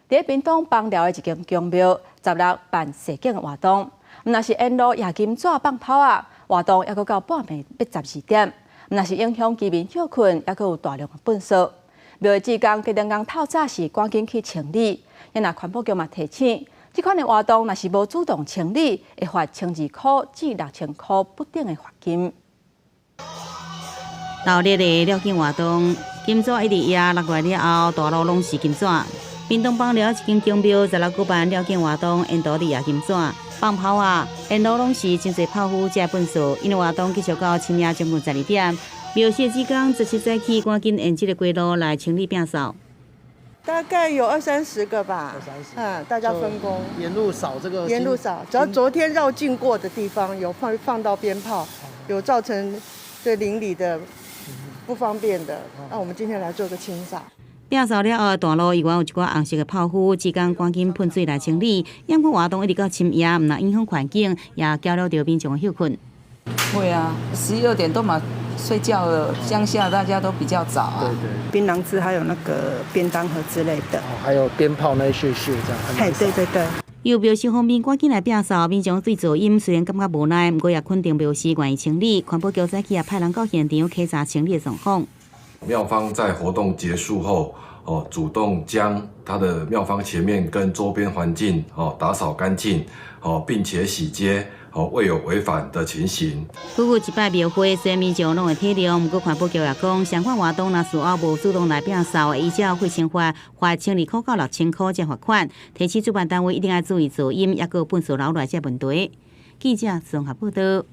伫屏东邦寮的一间公庙，16办示警活动。若是沿路夜金纸放炮啊，活动还阁到半暝要12点。若是影响居民休困，还阁有大量的粪扫。庙的职工、机电工透早是赶紧去清理。因那环保局嘛提醒，这款的活动若是无主动清理，会罚1200块至6000块不等的罚金。闹热的了警活动，金纸一直夜落来了后，大路拢是金纸。屏东邦寮一间公庙16举办了警活动，沿途的夜金纸放炮啊，沿路拢是真侪炮灰加粪扫。因为活动继续到深夜将近12点，庙西的职工17早起赶紧沿这个街路来清理摒扫。大概有20-30个吧，20-30，大家分工，沿路扫这个，沿路扫，只要昨天绕境过的地方有放到鞭炮，有造成对邻里的不方便的，那我们今天来做个清扫。摒扫了后，大路以外有一寡红色的泡灰，职工赶紧喷水来清理。阳光活动一直到深夜，唔那影响环境，也搅扰到民众的休困。会啊，11、2点都嘛睡觉了，乡下大家都比较早啊。对。槟榔汁还有那个便当盒之类的，还有鞭炮那些这样。嘿，对。由庙西方面赶紧来摒扫，民众对噪音虽然感觉无奈，不过也肯定庙西愿意清理。环保局早起也派人到现场勘查清理的状况。庙方在活动结束后，主动将它的庙方前面跟周边环境打扫干净，并且洗街，未有违反的情形。每一摆庙会，虽然民众拢会体谅，不过环保局也讲，相关活动若事后无主动来摒扫，依照卫生法罚1200块到6000块才罚款。提醒主办单位一定要注意噪音，也有粪扫流来这问题。记者综合报道。